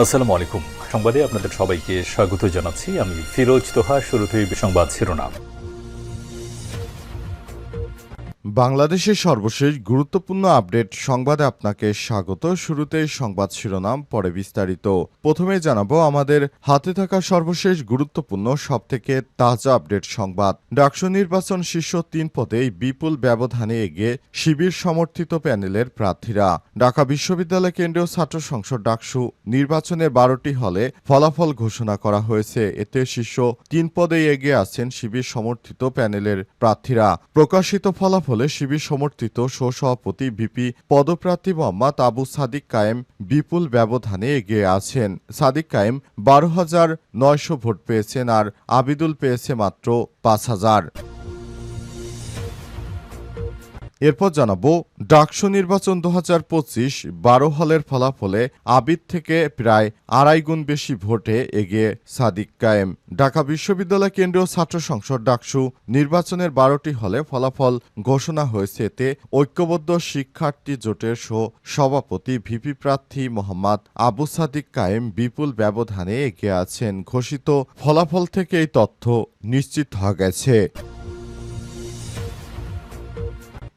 আসসালামু আলাইকুম। সংবাদে আপনাদের সবাইকে স্বাগত জানাচ্ছি। আমি ফিরোজ তোহা। শুরুতেই সংবাদ শিরোনাম। বাংলাদেশের সর্বশেষ গুরুত্বপূর্ণ আপডেট সংবাদে আপনাকে স্বাগত। শুরুতেই সংবাদ শিরোনাম, পরে বিস্তারিত। প্রথমেই জানাবো আমাদের হাতে থাকা সর্বশেষ গুরুত্বপূর্ণ সবথেকে তাজা আপডেট সংবাদ। ডাকসু নির্বাচন শীর্ষ 3 পদেই বিপুল ব্যবধানে এগিয়ে শিবির সমর্থিত প্যানেলের প্রার্থীরা। ঢাকা বিশ্ববিদ্যালয় কেন্দ্রীয় ছাত্র সংসদ ডাকসু নির্বাচনের 12টি হলে ফলাফল ঘোষণা করা হয়েছে। এতে শীর্ষ 3 পদেই এগিয়ে আছেন শিবির সমর্থিত প্যানেলের প্রার্থীরা। প্রকাশিত ফলাফল শিবির সমর্থিত সহসভাপতি ভিপি পদপ্রার্থী মোহাম্মদ আবু সাদিক কায়েম বিপুল ব্যবধানে এগিয়ে আছেন। সাদিক কায়েম 12,900 ভোট পেয়েছেন আর আবিদুল পেয়েছে মাত্র 5,000। এরপর জানাবো ডাকসু নির্বাচন 2025 12 হলের ফলাফলে আবিদ থেকে প্রায় 2.5 গুণ বেশি ভোটে এগিয়ে সাদিক কায়েম। ঢাকা বিশ্ববিদ্যালয় কেন্দ্রীয় ছাত্র সংসদ ডাকসু নির্বাচনের 12টি হলে ফলাফল ঘোষণা হয়েছে। এতে ঐক্যবদ্ধ শিক্ষার্থী জোটের সভাপতি ভিপি প্রার্থী মোহাম্মদ আবু সাদিক কায়েম বিপুল ব্যবধানে এগিয়ে আছেন। ঘোষিত ফলাফল থেকে এই তথ্য নিশ্চিত হয়ে গেছে।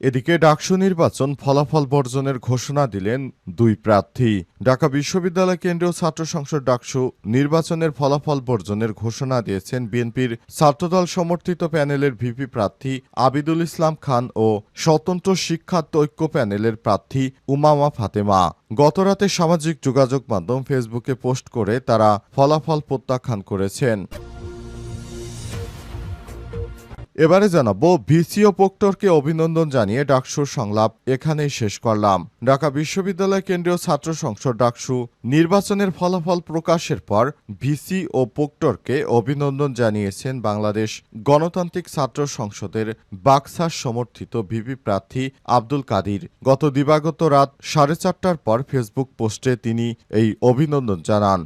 এদিকে ডাকসু নির্বাচন ফলাফল বর্জনের ঘোষণা দিলেন 2 প্রার্থী। ঢাকা বিশ্ববিদ্যালয় কেন্দ্রীয় ছাত্র সংসদ ডাকসু নির্বাচনের ফলাফল বর্জনের ঘোষণা দিয়েছেন বিএনপির ছাত্রদল সমর্থিত প্যানেলের ভিপি প্রার্থী আবিদুল ইসলাম খান ও স্বতন্ত্র শিক্ষার্থী ঐক্য প্যানেলের প্রার্থী উমামা ফাতেমা। গতরাতে সামাজিক যোগাযোগ মাধ্যম ফেসবুকে পোস্ট করে তারা ফলাফল প্রত্যাখ্যান করেছেন। এবারে জানাবো ভিসি ও প্রক্টরকে অভিনন্দন জানিয়ে ডাকসুর সংলাপ এখানেই শেষ করলাম। ঢাকা বিশ্ববিদ্যালয় কেন্দ্রীয় ছাত্র সংসদ ডাকসু নির্বাচনের ফলাফল প্রকাশের পর ভিসি ও প্রক্টরকে অভিনন্দন জানিয়েছেন বাংলাদেশ গণতান্ত্রিক ছাত্র সংসদের বাকসার সমর্থিত ভিপি প্রার্থী আব্দুল কাদির। গত দিবাগত রাত 4:30টার পর ফেসবুক পোস্টে তিনি এই অভিনন্দন জানান।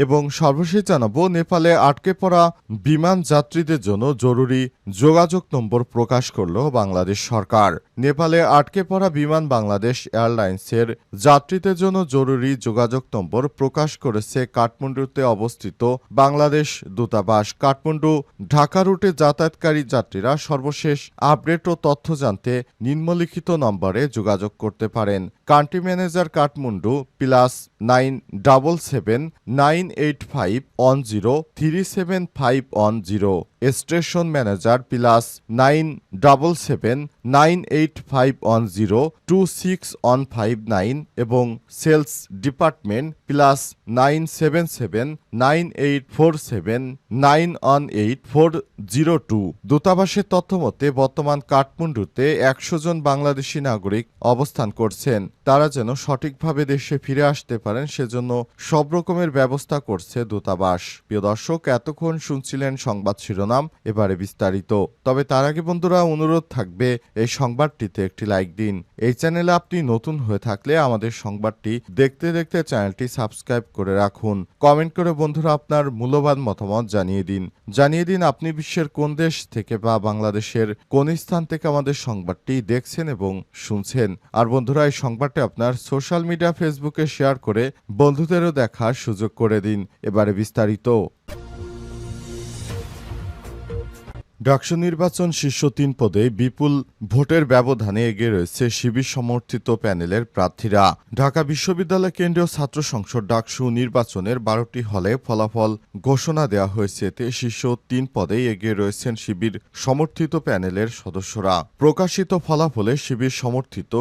এবং সর্বশেষ জানাবো নেপালে আটকে পড়া বিমান যাত্রীদের জন্য জরুরি যোগাযোগ নম্বর প্রকাশ করল বাংলাদেশ সরকার। নেপালে আটকে পড়া বিমান বাংলাদেশ এয়ারলাইন্সের যাত্রীদের জন্য জরুরি যোগাযোগ নম্বর প্রকাশ করেছে কাঠমান্ডুতে অবস্থিত বাংলাদেশ দূতাবাস। কাঠমান্ডু ঢাকা রুটে যাতায়াতকারী যাত্রীরা সর্বশেষ আপডেট ও তথ্য জানতে নিম্নলিখিত নম্বরে যোগাযোগ করতে পারেন। Country manager Kathmandu +977 98510 37510। Station manager +977 98510 26159 এবং সেলস ডিপার্টমেন্ট +977 9847 918402। দূতাবাসের তথ্যমতে বর্তমান কাঠমান্ডুতে 100 জন বাংলাদেশি নাগরিক অবস্থান করছেন। তারা যেন সঠিকভাবে দেশে ফিরে আসতে পারেন সেজন্য সব রকমের ব্যবস্থা করছে দূতাবাস। প্রিয় দর্শক, এতক্ষণ শুনছিলেন সংবাদ শিরোনাম, এবারে বিস্তারিত। তবে তার আগে বন্ধুরা অনুরোধ থাকবে এই সংবাদটিতে একটি লাইক দিন। এই চ্যানেলে আপনি নতুন হয়ে থাকলে আমাদের সংবাদটি দেখতে দেখতে চ্যানেলটি সাবস্ক্রাইব করে রাখুন। কমেন্ট করে বন্ধুরা আপনার মূল্যবান মতামত জানিয়ে দিন আপনি বিশ্বের কোন দেশ থেকে বা বাংলাদেশের কোন স্থান থেকে আমাদের সংবাদটি দেখছেন এবং শুনছেন। আর বন্ধুরা এই সংবাদটি আপনার সোশ্যাল মিডিয়া ফেসবুকে শেয়ার করে বন্ধুদেরও দেখার সুযোগ করে দিন। এবারে বিস্তারিত। ডাকসু নির্বাচন শীর্ষ 3 পদে বিপুল ভোটের ব্যবধানে এগিয়ে রয়েছে শিবির সমর্থিত প্যানেলের প্রার্থীরা। ঢাকা বিশ্ববিদ্যালয় কেন্দ্রীয় ছাত্র সংসদ ডাকসু নির্বাচনের 12টি হলে ফলাফল ঘোষণা দেওয়া হয়েছে। এতে শীর্ষ 3 পদেই এগিয়ে রয়েছেন শিবির সমর্থিত প্যানেলের সদস্যরা। প্রকাশিত ফলাফলে শিবির সমর্থিত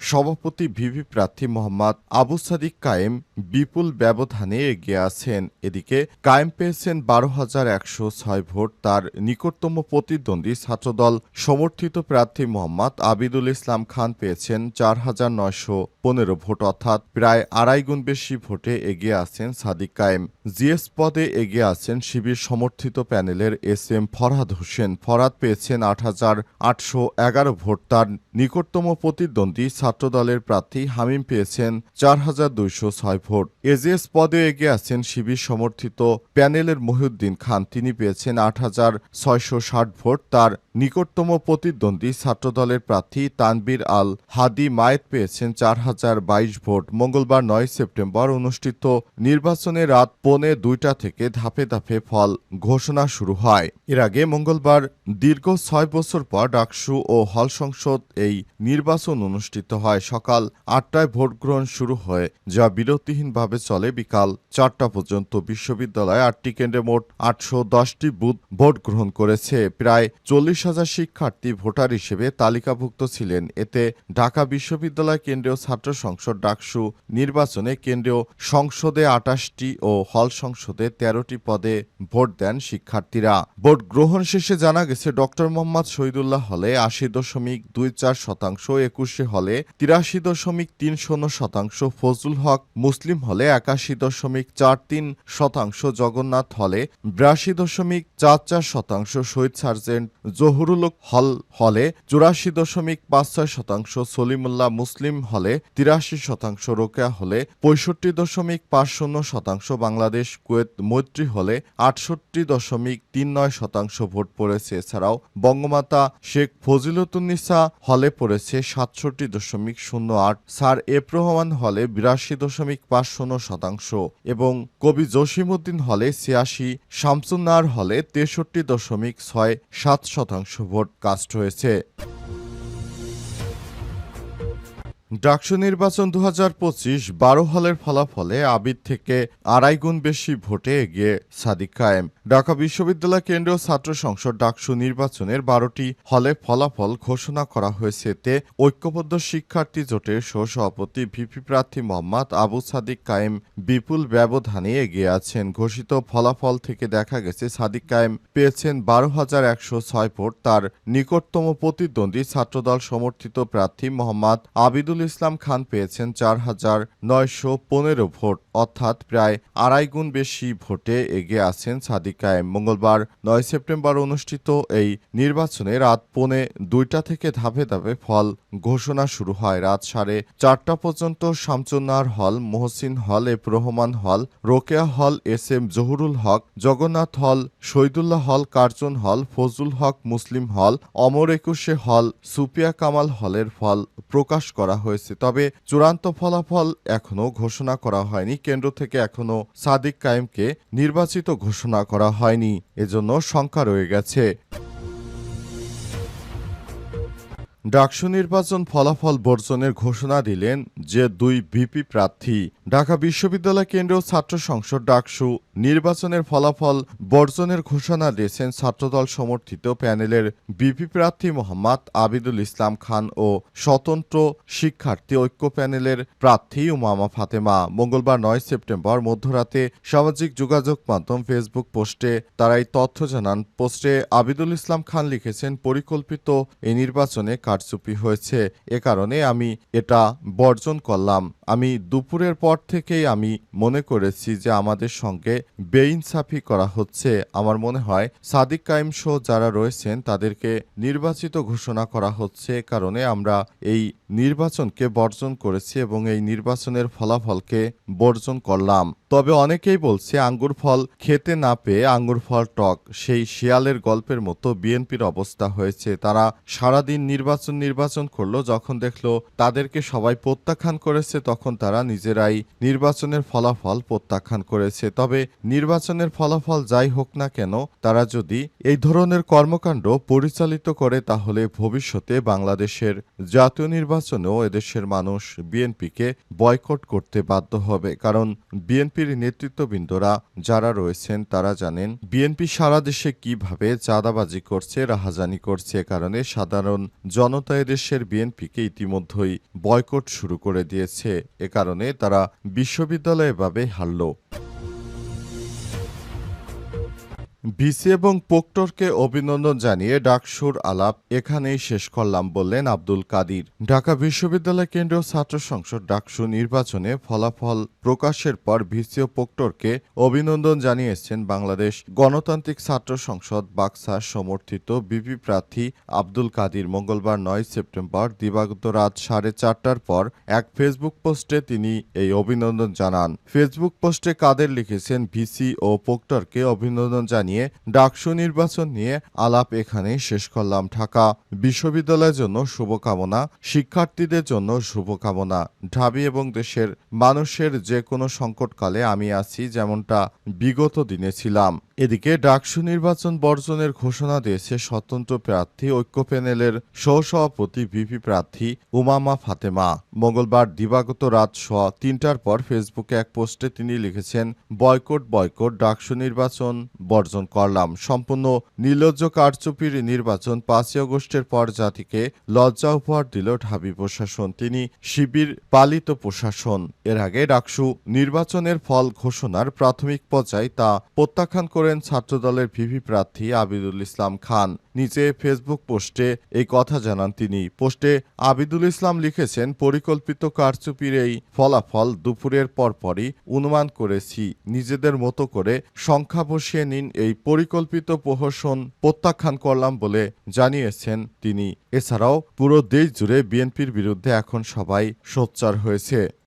সভাপতি ভিপি প্রার্থী মোহাম্মদ আবু সাদিক কায়েম বিপুল ব্যবধানে এগিয়ে আছেন। এদিকে কায়েম পেয়েছেন 12,106 ভোট। তার নিকটতম প্রতিদ্বন্দ্বী ছাত্রদল সমর্থিত প্রার্থী মোহাম্মদ আবিদুল ইসলাম খান পেয়েছেন 4,915 ভোট, অর্থাৎ প্রায় 2.5 গুণ বেশি ভোটে এগিয়ে আছেন সাদিক কায়েম। জিএস পদে এগিয়ে আছেন শিবির সমর্থিত প্যানেলের SM ফরহাদ হোসেন। ফরহাদ পেয়েছেন 8,811 ভোট। তার নিকটতম প্রতিদ্বন্দ্বী ছাত্রদলের প্রার্থী হামিম পেয়েছেন 4,206 ভোট। এজিএস পদে এগিয়ে আছেন শিবির সমর্থিত প্যানেলের মহিউদ্দিন খান। তিনি পেয়েছেন 8,660 60 ভোট। তার নিকটতম প্রতিদ্বন্দ্বী ছাত্রদলের প্রার্থী তানবীর আল হাদি মায়েত পেয়েছেন 4022 ভোট। মঙ্গলবার 9 সেপ্টেম্বর অনুষ্ঠিত নির্বাচনে রাত 1:45 থেকে ধাপে ধাপে ফল ঘোষণা শুরু হয়। এর আগে মঙ্গলবার দীর্ঘ 6 বছর পর ডাকসু ও হল সংসদ এই নির্বাচন অনুষ্ঠিত হয়। সকাল 8টায় ভোট গ্রহণ শুরু হয়, যা বিরতিহীনভাবে চলে বিকাল 4টা পর্যন্ত। বিশ্ববিদ্যালয়ে 8টি কেন্দ্রে মোট 810টি বুথ ভোট গ্রহণ করেছে। প্রায় 40,000 শিক্ষার্থী ভোটার হিসেবে তালিকাভুক্ত ছিলেন। এতে ঢাকা বিশ্ববিদ্যালয় কেন্দ্রীয় ছাত্র সংসদ ডাকসু নির্বাচনে কেন্দ্রীয় সংসদে 28টি ও হল সংসদে 13টি পদে ভোট দেন শিক্ষার্থীরা। ভোট গ্রহণ শেষে জানা গেছে ডক্টর মোহাম্মদ শহীদুল্লাহ হলে 80.24%, 21 হলে 83.30%, ফজলুল হক মুসলিম হলে 81.43%, জগন্নাথ হলে 82.44%, শহীদ সার্জেন্ট জহুরুল হল হলে 84.56%, সলিমুল্লাহ মুসলিম হলে 83%, রোকেয়া হলে 65.50%, বাংলাদেশ কুয়েত মৈত্রী হলে 68.39% ভোট পড়েছে। এছাড়াও বঙ্গমাতা শেখ ফজিলতুন্নিসা হলে পড়েছে 67.08, স্যার এফ রহমান হলে 82.50% এবং কবি জসিমউদ্দিন হলে 86, শামসুন্নাহার হলে 63.67% ভোট কাস্ট হয়েছে। ডাকসু নির্বাচন 2025 12 হলের ফলাফলে আবির থেকে 2.5 গুণ বেশি ভোটে এগিয়ে সাদিক কায়েম। ঢাকা বিশ্ববিদ্যালয় কেন্দ্রীয় ছাত্র সংসদ ডাকসু নির্বাচনের 12টি হলে ফলাফল ঘোষণা করা হয়েছে। এতে ঐক্যবদ্ধ শিক্ষার্থী জোটের সহসভাপতি ভিপি প্রার্থী মোহাম্মদ আবু সাদিক কায়েম বিপুল ব্যবধানে এগিয়ে আছেন। ঘোষিত ফলাফল থেকে দেখা গেছে সাদিক কায়েম পেয়েছেন 12,106 ভোট। তার নিকটতম প্রতিদ্বন্দ্বী ছাত্রদল সমর্থিত প্রার্থী মোহাম্মদ আবিদুল ইসলাম খান পেয়েছেন 4,915 ভোট, অর্থাৎ প্রায় 2.5 গুণ বেশি ভোটে এগিয়ে আছেন সাদিক কায়েম। মঙ্গলবার 9 সেপ্টেম্বর অনুষ্ঠিত এই নির্বাচনে রাত 1:45 থেকে ধাপে ধাপে ফল ঘোষণা শুরু হয়। রাত 4:30 পর্যন্ত শামসুন্নাহার হল, মোহসিন হল, এফ রহমান হল, রোকেয়া হল, SM জহুরুল হক, জগন্নাথ হল, শহীদুল্লাহ হল, কার্জন হল, ফজলুল হক মুসলিম হল, অমর 21 হল, সুপিয়া কামাল হলের ফল প্রকাশ করা হয়েছে। তবে চূড়ান্ত ফলাফল এখনও ঘোষণা করা হয়নি। কেন্দ্র থেকে এখনও সাদিক কায়েমকে নির্বাচিত ঘোষণা করা হয়নি, এজন্য শঙ্কা রয়ে গেছে। ডাকসু নির্বাচন ফলাফল বর্জনের ঘোষণা দিলেন যে 2 ভিপি প্রার্থী। ঢাকা বিশ্ববিদ্যালয় কেন্দ্রীয় ছাত্র সংসদ ডাকসু নির্বাচনের ফলাফল বর্জনের ঘোষণা দিয়েছেন ছাত্রদল সমর্থিত প্যানেলের ভিপি প্রার্থী মোহাম্মদ আবিদুল ইসলাম খান ও স্বতন্ত্র শিক্ষার্থী ঐক্য প্যানেলের প্রার্থী উমামা ফাতেমা। মঙ্গলবার 9 সেপ্টেম্বর মধ্যরাতে সামাজিক যোগাযোগ মাধ্যম ফেসবুক পোস্টে তারা এই তথ্য জানান। পোস্টে আবিদুল ইসলাম খান লিখেছেন, পরিকল্পিত এই নির্বাচনে কারচুপি হয়েছে, এ কারণে আমি এটা বর্জন করলাম। আমি দুপুরের পর থেকেই আমি মনে করেছি যে আমাদের সঙ্গে বেইনসাফি করা হচ্ছে। আমার মনে হয় সাদিক কায়েম সহ যারা রয়েছেন তাদেরকে নির্বাচিত ঘোষণা করা হচ্ছে, কারণে আমরা এই নির্বাচনকে বর্জন করেছি এবং এই নির্বাচনের ফলাফলকে বর্জন করলাম। তবে অনেকেই বলছে আঙ্গুর ফল খেতে না পেয়ে আঙ্গুর ফল টক, সেই শিয়ালের গল্পের মতো বিএনপির অবস্থা হয়েছে। তারা সারাদিন নির্বাচন করলো, যখন দেখলো তাদেরকে সবাই প্রত্যাখ্যান করেছে তখন তারা নিজেরাই নির্বাচনের ফলাফল প্রত্যাখ্যান করেছে। তবে নির্বাচনের ফলাফল যাই হোক না কেন, তারা যদি এই ধরনের কর্মকাণ্ড পরিচালিত করে তাহলে ভবিষ্যতে বাংলাদেশের জাতীয় নির্বাচনেও এদেশের মানুষ বিএনপিকে বয়কট করতে বাধ্য হবে। কারণ বিএনপির নেতৃত্ববৃন্দরা যারা রয়েছেন তারা জানেন বিএনপি সারা দেশে কিভাবে চাঁদাবাজি করছে, রাহাজানি করছে। কারণে সাধারণ জনতা এদেশের বিএনপিকে ইতিমধ্যেই বয়কট শুরু করে দিয়েছে। এ কারণে তারা বিশ্ববিদ্যালয়ে এভাবে হারল। ভিসি এবং প্রক্টরকে অভিনন্দন জানিয়ে ডাকসুর আলাপ এখানেই শেষ করলাম বললেন আব্দুল কাদির। ঢাকা বিশ্ববিদ্যালয় কেন্দ্রীয় ছাত্র সংসদ ডাকসু নির্বাচনে ফলাফল প্রকাশের পর ভিসি ও প্রক্টরকে অভিনন্দন জানিয়েছেন বাংলাদেশ গণতান্ত্রিক ছাত্র সংসদ বাকসা সমর্থিত ভিপি প্রার্থী আব্দুল কাদির। মঙ্গলবার 9 সেপ্টেম্বর দিবাগত রাত 4:30টার পর এক ফেসবুক পোস্টে তিনি এই অভিনন্দন জানান। ফেসবুক পোস্টে কাদের লিখেছেন, ভিসি ও প্রক্টরকে অভিনন্দন জানিয়ে জানিয়ে ডাকসু নির্বাচন নিয়ে আলাপ এখানেই শেষ করলাম। ঢাকা বিশ্ববিদ্যালয়ের জন্য শুভকামনা, শিক্ষার্থীদের জন্য শুভকামনা। ঢাবি এবং দেশের মানুষের যে কোনো সংকটকালে আমি আছি, যেমনটা বিগত দিনে ছিলাম। এদিকে ডাকসু নির্বাচন বর্জনের ঘোষণা দিয়েছে স্বতন্ত্র প্রার্থী ঐক্য প্যানেলের সহসভাপতি ভিপি প্রার্থী উমামা ফাতেমা। মঙ্গলবার দিবাগত রাত ৩টার পর ফেসবুকে এক পোস্টে তিনি লিখেছেন, বয়কট ডাকসু নির্বাচন বর্জন করলাম। সম্পূর্ণ নির্লজ্জ কারচুপির নির্বাচন ৫ই আগস্টের পর জাতিকে লজ্জা উপহার দিল ঢাবি প্রশাসন। তিনি শিবির পালিত প্রশাসন। এর আগে ডাকসু নির্বাচনের ফল ঘোষণার প্রাথমিক পর্যায়ে তা প্রত্যাখ্যান করেন ছাত্রদলের ভিপি প্রার্থী আবিদুল ইসলাম খান। নিচে ফেসবুক পোস্টে এই কথা জানান তিনি। পোস্টে আবিদুল ইসলাম লিখেছেন, পরিকল্পিত কারচুপির এই ফলাফল দুপুরের পরপরই অনুমান করেছি। নিজেদের মতো করে সংখ্যা বসিয়ে নিন। এই পরিকল্পিত প্রহসন প্রত্যাখ্যান করলাম বলে জানিয়েছেন তিনি। এছাড়াও পুরো দেশ জুড়ে বিএনপির বিরুদ্ধে এখন সবাই সোচ্চার হয়েছে।